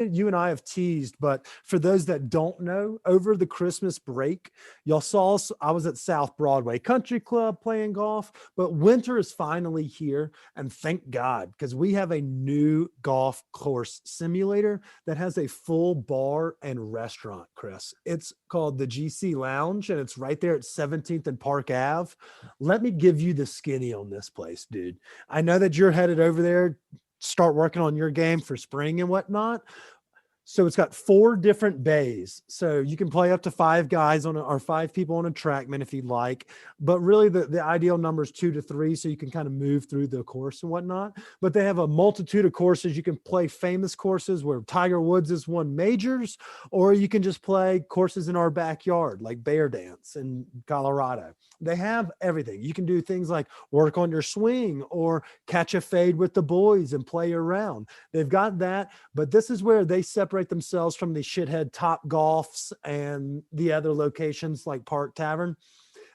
you and I have teased, but for those that don't know, over the Christmas break, y'all saw us. I was at South Broadway Country Club playing golf, but winter is finally here. And thank God, because we have a new golf course simulator that has a full bar and restaurant, Chris. It's called the GC Lounge, and it's right there at 17th and Park Ave. Let me give you the skinny on this place, dude. I know that you're headed over there, start working on your game for spring and whatnot. So it's got 4 different bays. So you can play up to 5 guys on or 5 people on a TrackMan if you'd like. But really the ideal number is 2 to 3. So you can kind of move through the course and whatnot. But they have a multitude of courses. You can play famous courses where Tiger Woods has won majors, or you can just play courses in our backyard like Bear Dance in Colorado. They have everything. You can do things like work on your swing or catch a fade with the boys and play around. They've got that, but this is where they separate themselves from the shithead Top Golfs and the other locations like Park Tavern.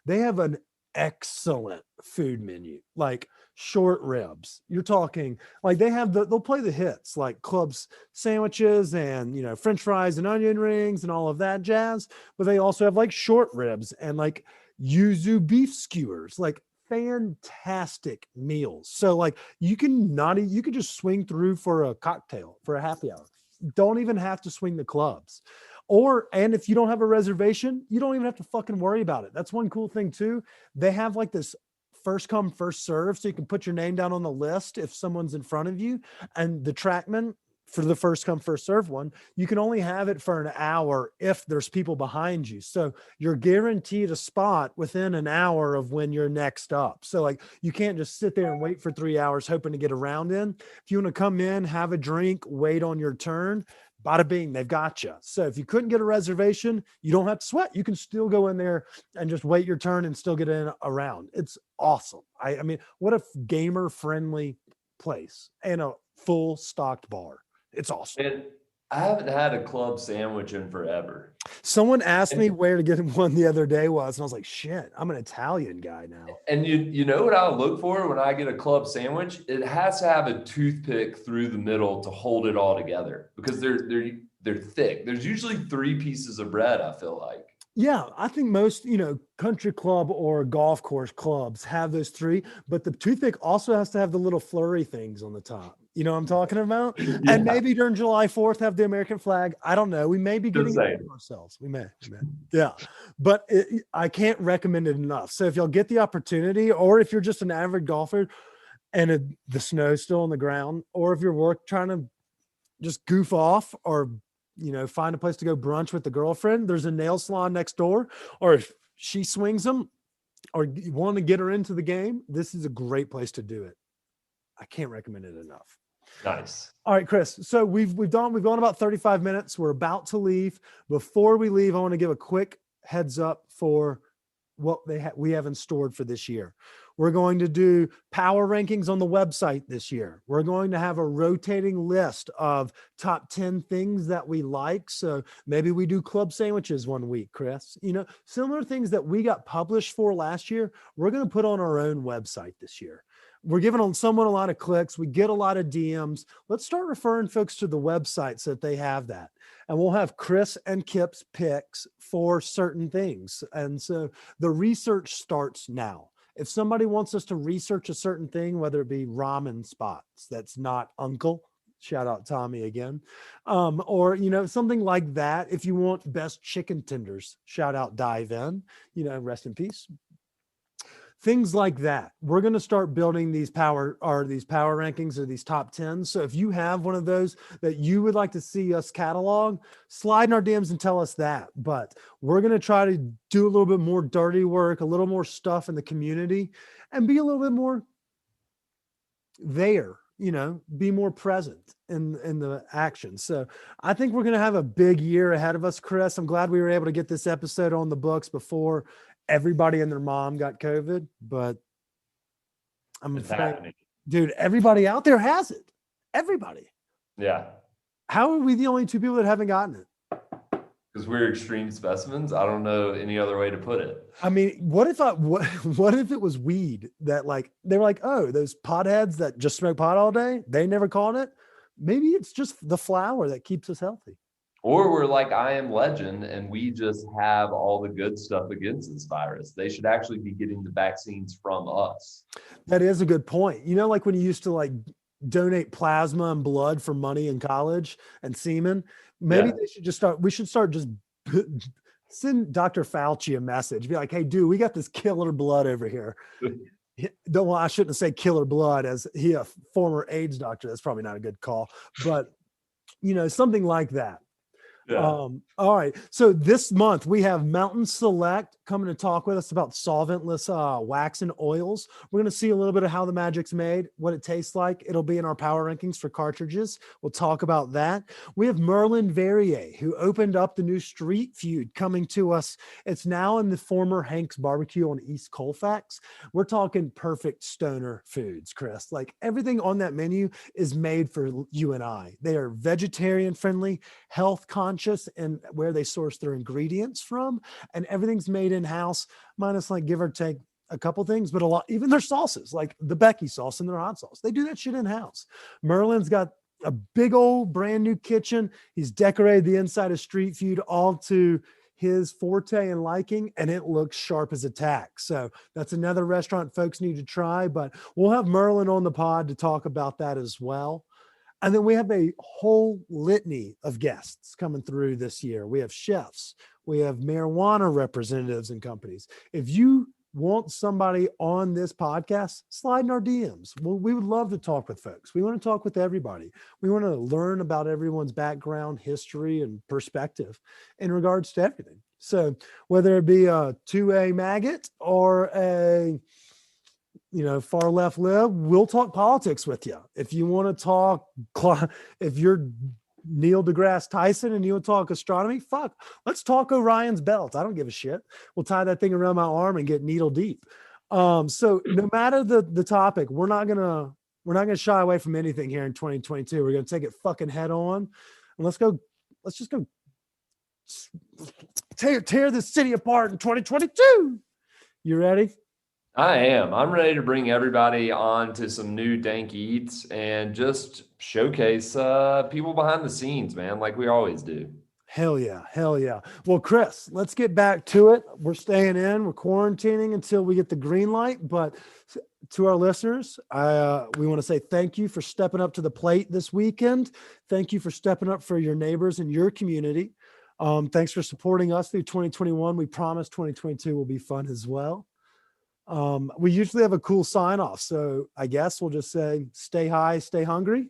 They have an excellent food menu, like short ribs. You're talking like they'll play the hits like clubs sandwiches and, French fries and onion rings and all of that jazz. But they also have like short ribs and like yuzu beef skewers, like fantastic meals. So like you can just swing through for a cocktail for a happy hour. Don't even have to swing the clubs. And if you don't have a reservation, you don't even have to fucking worry about it. That's one cool thing too. They have like this first come, first serve. So you can put your name down on the list if someone's in front of you. And the TrackMan, for the first come, first serve one, you can only have it for an hour if there's people behind you. So you're guaranteed a spot within an hour of when you're next up. So like you can't just sit there and wait for 3 hours hoping to get a round in. If you want to come in, have a drink, wait on your turn, bada bing, they've got you. So if you couldn't get a reservation, you don't have to sweat. You can still go in there and just wait your turn and still get in a round. It's awesome. I mean, what a gamer friendly place and a full stocked bar. It's awesome. And I haven't had a club sandwich in forever. Someone asked me where to get one the other day was, and I was like, shit, I'm an Italian guy now. And you know what I look for when I get a club sandwich? It has to have a toothpick through the middle to hold it all together because they're thick. There's usually 3 pieces of bread, I feel like. Yeah, I think most, country club or golf course clubs have those 3, but the toothpick also has to have the little flurry things on the top. You know what I'm talking about? Yeah. And maybe during July 4th, have the American flag. I don't know. We may be getting ahead of ourselves. We may. Yeah. But I can't recommend it enough. So if y'all get the opportunity, or if you're just an avid golfer and the snow's still on the ground, or if you're trying to just goof off or, find a place to go brunch with the girlfriend, there's a nail salon next door, or if she swings them or you want to get her into the game, this is a great place to do it. I can't recommend it enough. Nice. All right, Chris. So we've gone about 35 minutes. We're about to leave. Before we leave, I want to give a quick heads up for what we have in store for this year. We're going to do power rankings on the website this year. We're going to have a rotating list of top 10 things that we like. So maybe we do club sandwiches one week, Chris. Similar things that we got published for last year, we're going to put on our own website this year. We're giving someone a lot of clicks. We get a lot of DMs. Let's start referring folks to the website so that they have that. And we'll have Chris and Kip's picks for certain things. And so the research starts now. If somebody wants us to research a certain thing, whether it be ramen spots, that's not Uncle, shout out Tommy again, or, something like that. If you want best chicken tenders, shout out Dive In, rest in peace. Things like that. We're going to start building these power rankings or these top 10s. So if you have one of those that you would like to see us catalog, slide in our DMs and tell us that. But we're going to try to do a little bit more dirty work, a little more stuff in the community, and be a little bit more there, be more present in the action. So I think we're going to have a big year ahead of us, Chris. I'm glad we were able to get this episode on the books before everybody and their mom got COVID, but I'm afraid, dude, everybody out there has it. Everybody. Yeah. How are we the only 2 people that haven't gotten it? Because we're extreme specimens. I don't know any other way to put it. I mean, what if it was weed that they were like, oh, those potheads that just smoke pot all day, they never caught it? maybe it's just the flour that keeps us healthy. Or we're like I Am Legend and we just have all the good stuff against this virus. They should actually be getting the vaccines from us. That is a good point. You know, like when you used to like donate plasma and blood for money in college and semen, maybe they should just start, we should start just send Dr. Fauci a message. Be like, hey, dude, we got this killer blood over here. Don't, well, I shouldn't say killer blood as he a former AIDS doctor. That's probably not a good call, but you know, something like that. Yeah. All right. So this month we have Mountain Select coming to talk with us about solventless wax and oils. We're going to see a little bit of how the magic's made, what it tastes like. It'll be in our power rankings for cartridges. We'll talk about that. We have Merlin Verrier, who opened up the new Street Feud coming to us. It's now in the former Hank's Barbecue on East Colfax. We're talking perfect stoner foods, Chris. Like everything on that menu is made for you and I. They are vegetarian friendly, health conscious, and where they source their ingredients from, and everything's made in-house, minus like give or take a couple things, but a lot, even their sauces, like the Becky sauce and their hot sauce, they do that shit in-house. Merlin's got a big old brand new kitchen. He's decorated the inside of Street Feud all to his forte and liking, and it looks sharp as a tack. So that's another restaurant folks need to try, but we'll have Merlin on the pod to talk about that as well. And then we have a whole litany of guests coming through this year. We have chefs, we have marijuana representatives and companies. If you want somebody on this podcast, slide in our DMs. We would love to talk with folks. We want to talk with everybody. We want to learn about everyone's background, history, and perspective in regards to everything. So whether it be a 2A maggot or a far left lib, we'll talk politics with you. If you want to talk, if you're Neil deGrasse Tyson and you want to talk astronomy, let's talk Orion's belt. I don't give a shit. We'll tie that thing around my arm and get needle deep. So no matter the topic, we're not gonna shy away from anything here in 2022. We're gonna take it fucking head on, and let's just go tear this city apart in 2022. You ready? I am. I'm ready to bring everybody on to some new dank eats and just showcase people behind the scenes, man, like we always do. Hell yeah. Hell yeah. Well, Chris, let's get back to it. We're staying in. We're quarantining until we get the green light. But to our listeners, we want to say thank you for stepping up to the plate this weekend. Thank you for stepping up for your neighbors and your community. Thanks for supporting us through 2021. We promise 2022 will be fun as well. We usually have a cool sign off. So I guess we'll just say, stay high, stay hungry.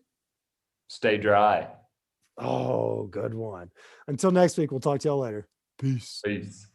Stay dry. Oh, good one. Until next week, we'll talk to y'all later. Peace. Peace.